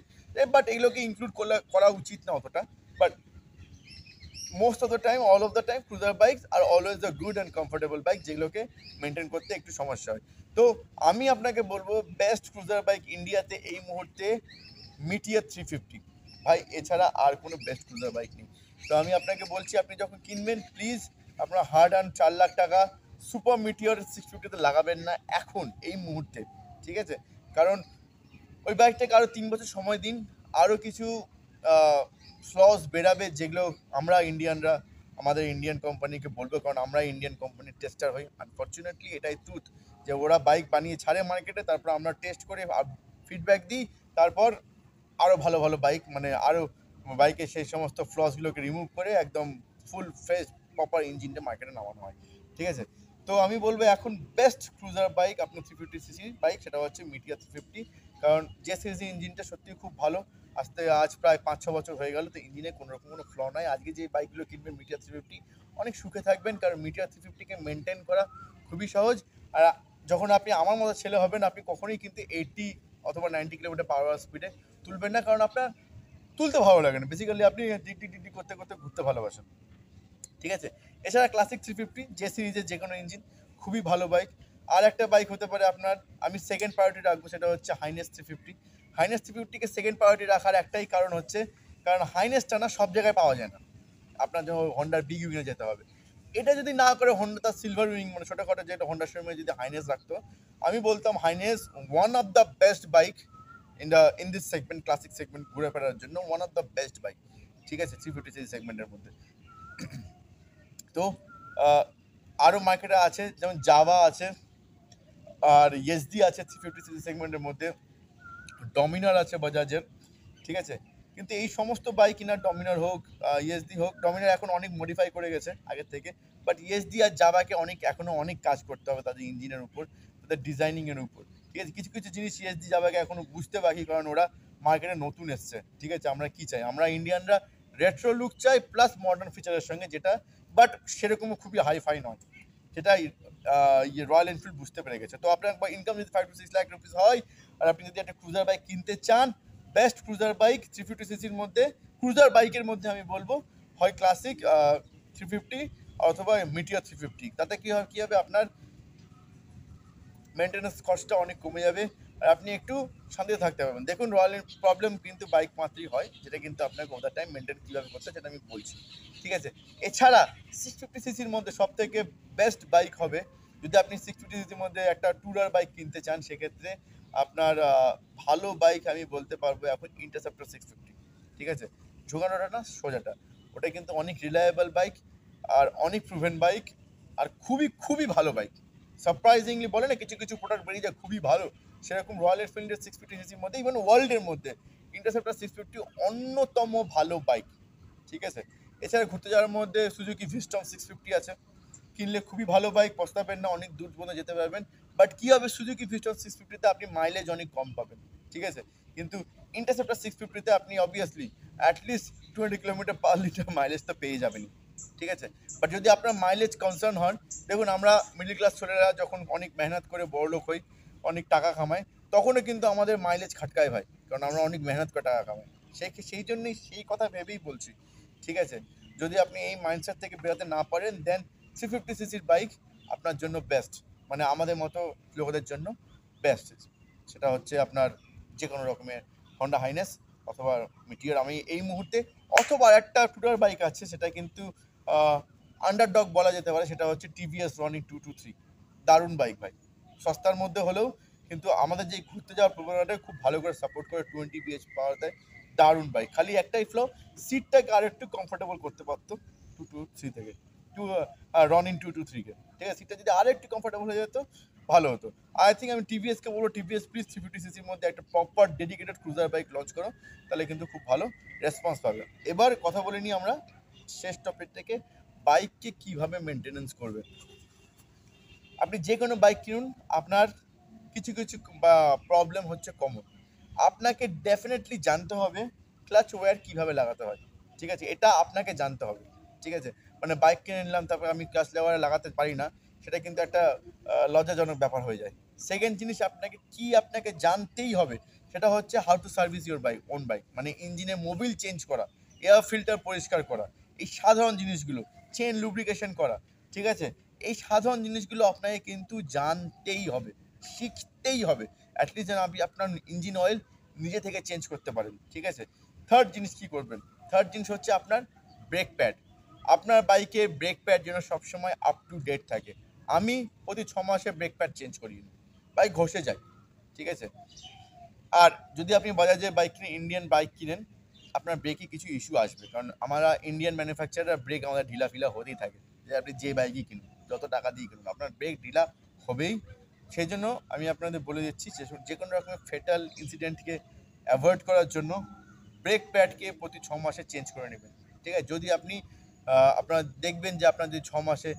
বাট এগুলোকে ইনক্লুড করা উচিত না অতটা। But most of the time, all of the time, cruiser bikes are always the good and comfortable bike, যেগুলোকে মেনটেন করতে একটু সমস্যা হয়। তো আমি আপনাকে বলবো, বেস্ট ক্রুজার বাইক ইন্ডিয়াতে এই মুহূর্তে মিটিয়ার 350 ভাই, এছাড়া আর কোনো বেস্ট ক্রুজার বাইক নেই। তো আমি আপনাকে বলছি, আপনি যখন কিনবেন, প্লিজ আপনার হার্ড অ্যান্ড 4 লাখ টাকা সুপার মিটিওর 650-তে লাগাবেন না এখন, এই মুহূর্তে, ঠিক আছে? কারণ ওই বাইকটাকে আরও 3 বছর সময় দিন, আরও কিছু ফ্লস বেরাবে, যেগুলো আমরা ইন্ডিয়ানরা আমাদের ইন্ডিয়ান কোম্পানিকে বলবো, কারণ আমরা ইন্ডিয়ান কোম্পানির টেস্টার হই। আনফর্চুনেটলি এটাই ট্রুথ, যে ওরা বাইক বানিয়ে ছাড়ে মার্কেটে, তারপর আমরা টেস্ট করে ফিডব্যাক দিই, তারপর আরও ভালো ভালো বাইক, মানে আরও বাইকের সেই সমস্ত ফ্লসগুলোকে রিমুভ করে একদম ফুল ফ্রেশ প্রপার ইঞ্জিনটা মার্কেটে নামানো হয়, ঠিক আছে? তো আমি বলবো, এখন বেস্ট ক্রুজার বাইক আপনার 350 সিসি বাইক, সেটা হচ্ছে মিটিয়ার 350। কারণ যে সিরিজ ইঞ্জিনটা সত্যি খুব ভালো, আজ প্রায় 5-6 বছর হয়ে গেল, তো ইঞ্জিনে কোনো রকম কোনো ফ্ল নাই। আজকে যে বাইকগুলো কিনবেন মিটিয়ার 350, অনেক সুখে থাকবেন, কারণ মিটিয়ার 350-কে মেনটেন করা খুবই সহজ। আর যখন আপনি আমার মতো ছেলে হবেন, আপনি কখনোই কিন্তু 80 অথবা 90 কিলোমিটার পার আওয়ার স্পিডে তুলবেন না, কারণ আপনার তুলতে ভালো লাগে না। বেসিক্যালি আপনি ডিগডি করতে করতে ঘুরতে ভালোবাসেন, ঠিক আছে? এছাড়া ক্লাসিক 350 যে সিরিজের যে কোনো ইঞ্জিন খুবই ভালো বাইক। আর একটা বাইক হতে পারে আপনার, আমি সেকেন্ড প্রায়োরিটি রাখবো, সেটা হচ্ছে হাইনেস 350। হাইনেস 350কে সেকেন্ড প্রায়োরিটি রাখার একটাই কারণ হচ্ছে, কারণ হাইনেসটা না সব জায়গায় পাওয়া যায় না, আপনার যখন হন্ডার বিগ উইংয়ে যেতে হবে। এটা যদি না করে হন্ডা তার সিলভার উইং মানে ছোটোখাটো যেটা হন্ডা শোরুমে যদি হাইনেস রাখতো, আমি বলতাম highness one of the best bike in this segment, classic segment ঘুরে ফেরার জন্য one of the best bike, ঠিক আছে, 350 সেগমেন্টের মধ্যে। তো আরও মার্কেটে আছে, যেমন জাভা আছে, আর ইএসডি আছে 350 সেগমেন্টের মধ্যে, ডমিনার আছে বাজাজের, ঠিক আছে। কিন্তু এই সমস্ত বাইক কিনা, ডমিনার হোক ইএসডি হোক, ডমিনার এখন অনেক মডিফাই করে গেছে আগের থেকে, বাট ইএসডি আর জাভাকে এখনও অনেক কাজ করতে হবে তাদের ইঞ্জিনের উপর, তাদের ডিজাইনিংয়ের উপর, ঠিক আছে। কিছু কিছু জিনিস ইএসডি জাভাকে এখনও বুঝতে বাকি, কারণ ওরা মার্কেটে নতুন এসছে, ঠিক আছে। আমরা কি চাই, আমরা ইন্ডিয়ানরা রেট্রো লুক চাই প্লাস মডার্ন ফিচারের সঙ্গে, যেটা বাট সেরকমও খুবই হাইফাই নয়, সেটাই রয়্যাল এনফিল্ড বুঝতে পেরে গেছে। তো আপনার ইনকাম যদি 5 to 6 লাখ রুপিস হয়, আর আপনি যদি একটা ক্রুজার বাইক কিনতে চান, বেস্ট ক্রুজার বাইক 350 সিসির মধ্যে, ক্রুজার বাইকের মধ্যে আমি বলবো হয় ক্লাসিক 350 অথবা মিটিয়ার 350। তাতে কী হবে আপনার মেনটেন্যান্স কস্টটা অনেক কমে যাবে, আর আপনি একটু শান্তিতে থাকতে পারবেন। দেখুন রয়্যাল প্রবলেম কিন্তু বাইক মাত্রই হয়, যেটা কিন্তু আপনাকে ওভার টাইম মেনটেন কীভাবে করতে, সেটা আমি বলছি, ঠিক আছে। এছাড়া 650 সিসির মধ্যে সব থেকে বেস্ট বাইক হবে, যদি আপনি 650 সিসির মধ্যে একটা ট্যুরার বাইক কিনতে চান, সেক্ষেত্রে আপনার ভালো বাইক আমি বলতে পারবো এখন ইন্টারসেপ্টর 650, ঠিক আছে। ঝোঁকানোটা না, সোজাটা, ওটা কিন্তু অনেক রিলায়েবল বাইক, আর অনেক প্রুভেন বাইক, আর খুবই খুবই ভালো বাইক। সারপ্রাইজিংলি বলে না কিছু কিছু প্রোডাক্ট বেরিয়ে যায় খুবই ভালো, সেরকম রয়্যাল এনফিল্ডের 650 সিসির মধ্যে, ইভেন ওয়ার্ল্ডের মধ্যে ইন্টারসেপ্টর 650 অন্যতম ভালো বাইক, ঠিক আছে। এছাড়া ঘুরতে যাওয়ার মধ্যে সুজুকি ভিস্টন 650 আছে, কিনলে খুবই ভালো বাইক, পস্তাবেন না, অনেক দূর পর্যন্ত যেতে পারবেন। বাট কী হবে, সুজুকি ভিস্টন 650তে আপনি মাইলেজ অনেক কম পাবেন, ঠিক আছে। কিন্তু ইন্টারসেপ্টর 650তে আপনি obviously at least 20 kilometre per litre mileage তো পেয়ে যাবেনই, ঠিক আছে। বাট যদি আপনার মাইলেজ কনসার্ন হন, দেখুন আমরা মিডল ক্লাস ছেলেরা যখন অনেক মেহনত করে বড়লোক হই, অনেক টাকা কামাই, তখনও কিন্তু আমাদের মাইলেজ খাটকায় ভাই, কারণ আমরা অনেক মেহনত করে টাকা কামাই। সেই জন্যই সেই কথা ভেবেই বলছি, ঠিক আছে। যদি আপনি এই মাইন্ডসেট থেকে বেরোতে না পারেন, দেন 350 সিসির বাইক আপনার জন্য বেস্ট, মানে আমাদের মতো লোকদের জন্য বেস্ট। সেটা হচ্ছে আপনার যে কোনো রকমের হন্ডা হাইনেস অথবা মিটিয়ার আমি এই মুহূর্তে, অথবা একটা টুটার বাইক আছে, সেটা কিন্তু আন্ডারডগ বলা যেতে পারে, সেটা হচ্ছে টিভিএস রনি 223। দারুণ বাইক ভাই, সস্তার মধ্যে হলেও কিন্তু আমাদের যে ঘুরতে যাওয়ার প্রবণতাটা খুব ভালো করে সাপোর্ট করে, 20 BH পাওয়ার দেয়, দারুণ বাইক। খালি একটাই ফ্লো, সিটটাকে আর একটু কমফোর্টেবল করতে পারতো 223 থেকে রনিন 223-কে, ঠিক আছে। সিটটা যদি আর একটু কমফোর্টেবল হয়ে যেত ভালো হতো। আই থিঙ্ক আমি টিভিএসকে বলবো, টিভিএস প্লিজ 350 সিসির মধ্যে একটা proper dedicated cruiser bike launch করো, তাহলে কিন্তু খুব ভালো রেসপন্স পাবে। এবার কথা বলে নিই আমরা শেষ টপিক থেকে, বাইককে কীভাবে মেনটেনেন্স করবে। আপনি যে কোনো বাইক কিনুন, আপনার কিছু কিছু প্রবলেম হচ্ছে কমন। আপনাকে ডেফিনেটলি জানতে হবে ক্লাচ ওয়্যার কীভাবে লাগাতে হয়, ঠিক আছে, এটা আপনাকে জানতে হবে, ঠিক আছে। মানে বাইক কিনে নিলাম, তারপরে আমি ক্লাচ ওয়্যার লাগাতে পারি না, সেটা কিন্তু একটা লজ্জাজনক ব্যাপার হয়ে যায়। সেকেন্ড জিনিস আপনাকে জানতেই হবে, সেটা হচ্ছে how to service your bike, own bike, মানে ইঞ্জিনে মোবিল চেঞ্জ করা, এয়ার ফিল্টার পরিষ্কার করা, এই সাধারণ জিনিসগুলো, চেন লুব্রিকেশন করা, ঠিক আছে। এই সাধারণ জিনিসগুলো আপনাকে কিন্তু জানতেই হবে, শিখতেই হবে, অ্যাটলিস্ট যেন আপনি আপনার ইঞ্জিন অয়েল নিজে থেকে চেঞ্জ করতে পারেন, ঠিক আছে। থার্ড জিনিস কী করবেন, থার্ড জিনিস হচ্ছে আপনার ব্রেক প্যাড। আপনার বাইকে ব্রেক প্যাড যেন সবসময় আপ টু ডেট থাকে। আমি প্রতি 6 মাসে ব্রেক প্যাড চেঞ্জ করি, বাইক ঘষে যায়, ঠিক আছে। আর যদি আপনি বাজাজের বাইক কিনেন, ইন্ডিয়ান বাইক কিনেন, আপনার ব্রেকে কিছু ইস্যু আসবে, কারণ আমরা ইন্ডিয়ান ম্যানুফ্যাকচারার ব্রেক আমাদের ঢিলা ফিলা হতেই থাকে, যে আপনি যে বাইকই কিনুন, যত টাকা দিয়ে কিনুন, আপনার ব্রেক ঢিলা হবেই। সেই জন্য আমি আপনাদের বলে দিচ্ছি, যে কোনো রকমের ফেটাল ইনসিডেন্টকে অ্যাভয়েড করার জন্য ব্রেক প্যাডকে প্রতি 6 মাসে চেঞ্জ করে নেবেন, ঠিক আছে। যদি আপনি আপনারা দেখবেন যে আপনার যদি 6 মাসে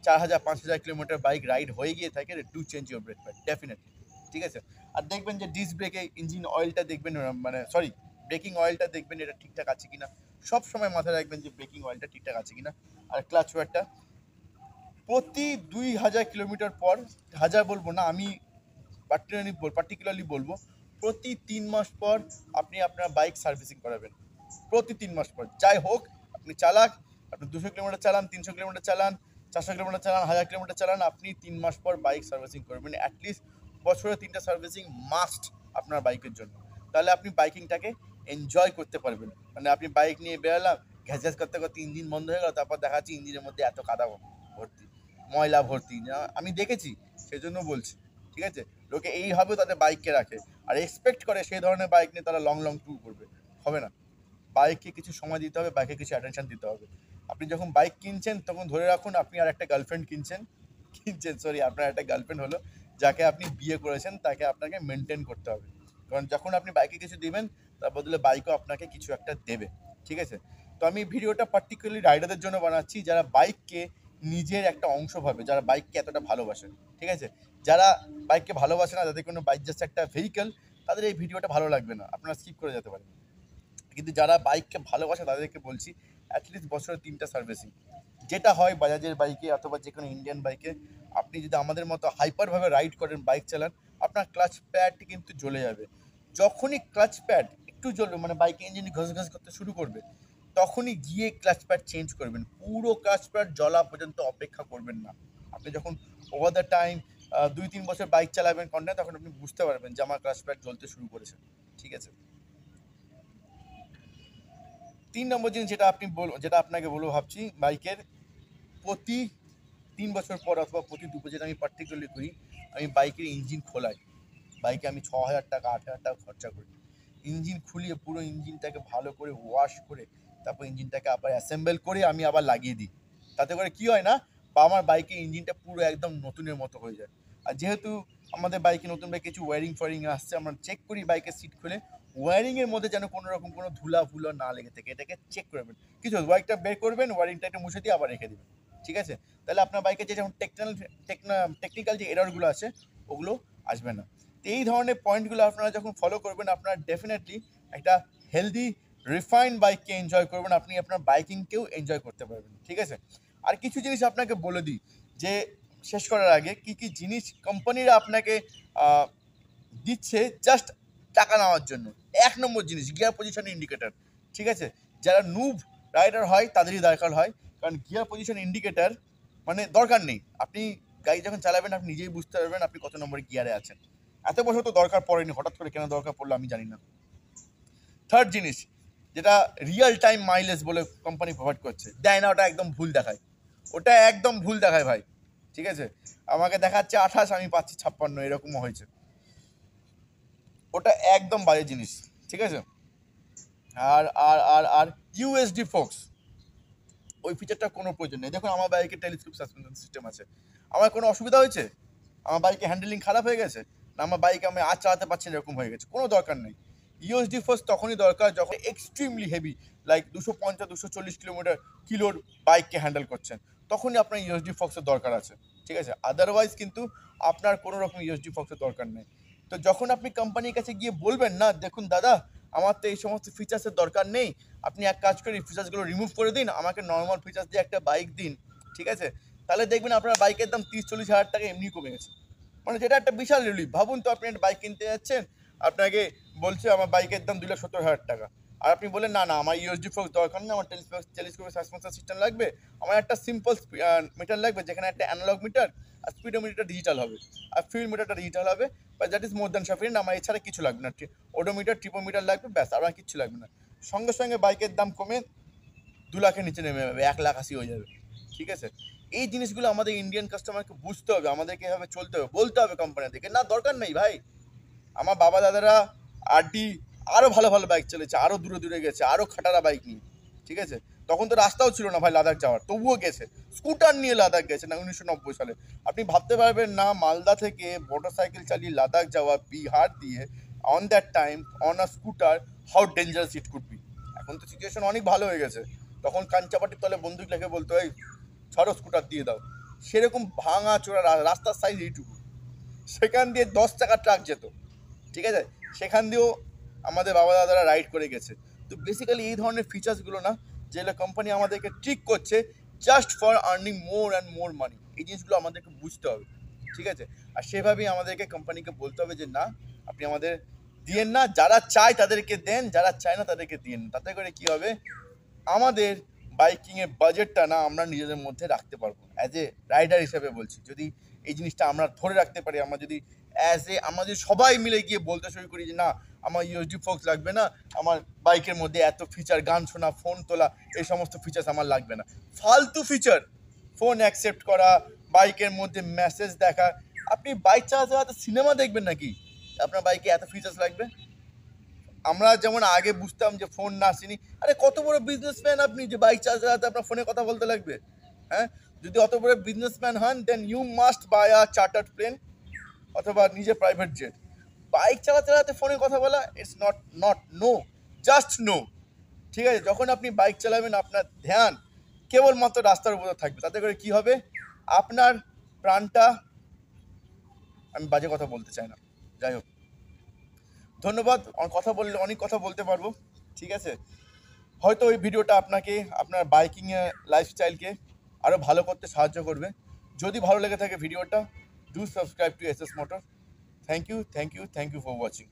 4000-5000 কিলোমিটার বাইক রাইড হয়ে গিয়ে থাকে, do change your brake pad definitely, ঠিক আছে। আর দেখবেন যে ডিস্ক ব্রেকে ইঞ্জিন অয়েলটা দেখবেন, মানে সরি ব্রেকিং অয়েলটা দেখবেন এটা ঠিকঠাক আছে কিনা, সব সময় মাথায় রাখবেন যে ব্রেকিং অয়েলটা ঠিকঠাক আছে কিনা। আর ক্লাচ ওয়্যারটা প্রতি 2000 কিলোমিটার পর, হাজার বলবো না আমি, পার্টিকুলারলি বলবো প্রতি 3 মাস পর আপনি আপনার বাইক সার্ভিসিং করাবেন, প্রতি 3 মাস পর। যাই হোক, আপনি চালাক আপনি 200 কিলোমিটার চালান, 300 কিলোমিটার চালান, 400 কিলোমিটার চালান, 1000 কিলোমিটার চালান, আপনি 3 মাস পর বাইক সার্ভিসিং করবেন। অ্যাটলিস্ট বছরে 3টা সার্ভিসিং মাস্ট আপনার বাইকের জন্য। তাহলে আপনি বাইকিংটাকে এনজয় করতে পারবেন। মানে আপনি বাইক নিয়ে বেরোলাম, ঘ্যাস ঘ্যাস করতে করতে ইঞ্জিন বন্ধ হয়ে গেল, তারপর দেখা যাচ্ছে ইঞ্জিনের মধ্যে এত কাদা ভর্তি, ময়লা ভর্তি, আমি দেখেছি, সেজন্য বলছি। ঠিক আছে, লোকে এইভাবে তাদের বাইককে রাখে আর এক্সপেক্ট করে সেই ধরনের বাইক নিয়ে তারা লং লং ট্যুর করবে। হবে না। বাইককে কিছু সময় দিতে হবে, বাইকে কিছু অ্যাটেনশন দিতে হবে। আপনি যখন বাইক কিনছেন তখন ধরে রাখুন আপনি আর একটা গার্লফ্রেন্ড সরি, আপনার একটা গার্লফ্রেন্ড হলো, যাকে আপনি বিয়ে করেছেন, তাকে আপনাকে মেনটেন করতে হবে। কারণ যখন আপনি বাইকে কিছু দিবেন, তার বদলে বাইকও আপনাকে কিছু একটা দেবে। ঠিক আছে, তো আমি ভিডিওটা পার্টিকুলারলি রাইডারদের জন্য বানাচ্ছি, যারা বাইককে নিজের একটা অংশ ভাবে, যারা বাইককে এতটা ভালোবাসেন। ঠিক আছে, যারা বাইককে ভালোবাসে না, যাদের কোনো বাইক জাস্ট একটা ভেহিকেল, তাদের এই ভিডিওটা ভালো লাগবে না, আপনারা স্কিপ করে যেতে পারেন। কিন্তু যারা বাইককে ভালোবাসে তাদেরকে বলছি অ্যাটলিস্ট বছরে 3টা সার্ভিসিং, যেটা হয় বাজাজের বাইকে অথবা যে কোনো ইন্ডিয়ান বাইকে। আপনি যদি আমাদের মতো হাইপারভাবে রাইড করেন, বাইক চালান, আপনার ক্লাচ প্যাড কিন্তু জ্বলে যাবে। যখনই ক্লাচ প্যাড একটু জ্বলবে, মানে বাইকে ইঞ্জিন ঘস ঘস করতে শুরু করবে, তখনই গিয়ে ক্লাচ প্যাড চেঞ্জ করবেন। পুরো ক্লাচ প্যাড জ্বলা পর্যন্ত অপেক্ষা করবেন না। আপনি যখন ওভার দ্য টাইম 2-3 বছর বাইক চালাবেন কন্টিনিউ, তখন আপনি বুঝতে পারবেন যে আমার ক্লাচ প্যাড জ্বলতে শুরু করেছে। ঠিক আছে, 3 নম্বর জিনিস যেটা আপনাকে বলবো ভাবছি, বাইকের প্রতি 3 বছর পর অথবা প্রতি 2 বছর, যেটা আমি পার্টিকুলারলি করি, আমি বাইকের ইঞ্জিন খোলাই। বাইকে আমি 6,000 টাকা 8,000 টাকা খরচা করি। ইঞ্জিন খুলিয়ে পুরো ইঞ্জিনটাকে ভালো করে ওয়াশ করে, তারপর ইঞ্জিনটাকে আবার অ্যাসেম্বল করে আমি আবার লাগিয়ে দিই। তাতে করে কি হয় না, বা আমার বাইকের ইঞ্জিনটা পুরো একদম নতুনের মতো হয়ে যায়। আর যেহেতু আমাদের বাইকে নতুন বাইকে কিছু ওয়ারিং ফয়ারিং আসছে, আমরা চেক করি বাইকের সিট খুলে ওয়ারিংয়ের মধ্যে যেন কোনো রকম কোনো ধুলা ফুলো না লেগে থাকে, এটাকে চেক করবেন। কিছু ওয়ারিংটা বের করবেন, ওয়ারিংটা একটু মুছে দিয়ে আবার রেখে দেবেন। ঠিক আছে, তাহলে আপনার বাইকে যে যেমন টেকনিক্যাল যে এররগুলো আছে, ওগুলো আসবে না। তো এই ধরনের পয়েন্টগুলো আপনারা যখন ফলো করবেন, আপনারা ডেফিনেটলি একটা হেলদি রিফাইন্ড বাইককে এনজয় করবেন, আপনি আপনার বাইকিংকেও এনজয় করতে পারবেন। ঠিক আছে, আর কিছু জিনিস আপনাকে বলে দিই, যে শেষ করার আগে কি কি জিনিস কোম্পানিরা আপনাকে দিচ্ছে জাস্ট টাকা নেওয়ার জন্য। 1 নম্বর জিনিস, গিয়ার পজিশন ইন্ডিকেটর। ঠিক আছে, যারা নুব রাইডার হয় তাদেরই দরকার হয়, কারণ গিয়ার পজিশন ইন্ডিকেটর মানে দরকার নেই। আপনি গাড়ি যখন চালাবেন আপনি নিজেই বুঝতে পারবেন আপনি কত নম্বর গিয়ারে আছেন। এত বছর তো দরকার পড়েনি, হঠাৎ করে কেন দরকার পড়লো আমি জানি না। থার্ড জিনিস, যেটা রিয়েল টাইম মাইলেজ বলে কোম্পানি প্রোভাইড করছে, দেয় না, ওটা একদম ভুল দেখায়। ওটা একদম ভুল দেখায় ভাই। ঠিক আছে, আমাকে দেখাচ্ছে 28, আমি পাচ্ছি 56, এরকমও হয়েছে। ওটা একদম বাজে জিনিস। ঠিক আছে, আর আর আর আর ইউএসডি ফোক্স, ওই ফিচারটা কোনো প্রয়োজন নেই। দেখুন আমার বাইকে টেলিস্কোপ সাসপেনশন সিস্টেম আছে, আমার কোনো অসুবিধা হয়েছে? আমার বাইকে হ্যান্ডেলিং খারাপ হয়ে গেছে? না আমার বাইক আমি আর চালাতে পারছি না এরকম হয়ে গেছে? কোনো দরকার নেই। ইউএসডি ফোর্স তখনই দরকার যখন এক্সট্রিমলি হেভি, লাইক 250-240 কিলোর বাইককে হ্যান্ডেল করছেন, তখনই আপনার ইউএসডি ফোর্সের দরকার আছে। ঠিক আছে, আদারওয়াইজ কিন্তু আপনার কোনো রকম ইউএসডি ফোর্সের দরকার নেই। তো যখন আপনি কোম্পানির কাছে গিয়ে বলবেন না, দেখুন দাদা আমার তো এই সমস্ত ফিচার্সের দরকার নেই, আপনি এক কাজ করে এই ফিচার্সগুলো রিমুভ করে দিন, আমাকে নর্মাল ফিচার্স দিয়ে একটা বাইক দিন। ঠিক আছে, তাহলে দেখবেন আপনার বাইকের দাম 30-40 হাজার টাকা এমনি কমে গেছে। মানে যেটা একটা বিশাল রিলিফ। ভাবুন তো, আপনি একটা বাইক কিনতে যাচ্ছেন, আপনাকে বলছে আমার বাইকের দাম 2,70,000 টাকা, আর আপনি বলেন না না আমার ইউএসডি ফোর্স দরকার নেই, আমার টেলিস্কোপিক সাসপেনশন সিস্টেম লাগবে, আমার একটা সিম্পল মিটার লাগবে, যেখানে একটা অ্যানালগ মিটার আর স্পিডোমিটারটা ডিজিটাল হবে আর ফিউল মিটারটা ডিজিটাল হবে, বা that is more than sufficient, আমার এছাড়া কিছু লাগবে না। ওডোমিটার ট্রিপোমিটার লাগবে, ব্যাস, আমার কিচ্ছু লাগবে না। সঙ্গে সঙ্গে বাইকের দাম কমে 2 লাখের নিচে নেমে যাবে, 1,80,000 হয়ে যাবে। ঠিক আছে, এই জিনিসগুলো আমাদের ইন্ডিয়ান কাস্টমারকে বুঝতে হবে, আমাদেরকে এভাবে চলতে হবে, বলতে হবে কোম্পানি থেকে, না দরকার নেই ভাই। আমার বাবা দাদারা আরডি আরও ভালো ভালো বাইক চলেছে, আরও দূরে দূরে গেছে, আরও খাটারা বাইক নিয়ে। ঠিক আছে, তখন তো রাস্তাও ছিল না ভাই লাদাখ যাওয়ার, তবুও গেছে, স্কুটার নিয়ে লাদাখ গেছে না 1990 সালে। আপনি ভাবতে পারবেন না মালদা থেকে মোটরসাইকেল চালিয়ে লাদাখ যাওয়া বিহার দিয়ে on that time on a scooter, how dangerous it could be. এখন তো সিচুয়েশন অনেক ভালো হয়ে গেছে, তখন কাঞ্চাপাটির তলে বন্দুক লেগে বলতো এই ছাড়ো স্কুটার দিয়ে দাও, সেরকম ভাঙা চোরা রাস্তার সাইজ এইটুকু, সেখান দিয়ে 10 চাকা ট্রাক যেত। ঠিক আছে, সেখান দিয়েও আমাদের বাবা দাদারা রাইড করে গেছে। তো বেসিক্যালি এই ধরনের ফিচার্সগুলো না, যেগুলো কোম্পানি আমাদেরকে ট্রিক করছে just for earning more and more money, এই জিনিসগুলো আমাদেরকে বুঝতে হবে। ঠিক আছে, আর সেভাবেই আমাদেরকে কোম্পানিকে বলতে হবে যে না আপনি আমাদের দিয়েন না, যারা চায় তাদেরকে দেন, যারা চায় না তাদেরকে দিয়েন না। তাতে করে কি হবে, আমাদের বাইকিংয়ের বাজেটটা না আমরা নিজেদের মধ্যে রাখতে পারবো। অ্যাজ এ রাইডার হিসেবে বলছি, যদি এই জিনিসটা আমরা ধরে রাখতে পারি, আমরা যদি আমাদের সবাই মিলে গিয়ে বলতে শুরু করি যে না আমার ইউএসডি ফোক্স লাগবে না, আমার বাইকের মধ্যে এত ফিচার, গান শোনা, ফোন তোলা, এই সমস্ত ফিচার্স আমার লাগবে না, ফালতু ফিচার, ফোন অ্যাকসেপ্ট করা, বাইকের মধ্যে মেসেজ দেখা। আপনি বাইক চালাতে চালাতে সিনেমা দেখবেন নাকি আপনার বাইকে এত ফিচার্স লাগবে? আমরা যেমন আগে বুঝতাম যে ফোন না আসেনি, আরে কত বড় বিজনেসম্যান আপনি যে বাইক চালাতে চালাতে আপনার ফোনে কথা বলতে লাগবে? হ্যাঁ, যদি অত বড় বিজনেসম্যান হন then you must buy a chartered plane অথবা নিজে প্রাইভেট জেট। বাইক চালাতে চালাতে ফোনে কথা বলা, it's not no, just no. ঠিক আছে, যখন আপনি বাইক চালাবেন আপনার ধ্যান কেবলমাত্র রাস্তার উপরে থাকবে, তাতে করে কি হবে, আপনার প্রাণটা, আমি বাজে কথা বলতে চাই না, যাই হোক, ধন্যবাদ। কথা বললে অনেক কথা বলতে পারবো, ঠিক আছে। হয়তো এই ভিডিওটা আপনাকে আপনার বাইকিং লাইফস্টাইলকে আরও ভালো করতে সাহায্য করবে। যদি ভালো লেগে থাকে ভিডিওটা, do subscribe to SS Motor. Thank you for watching.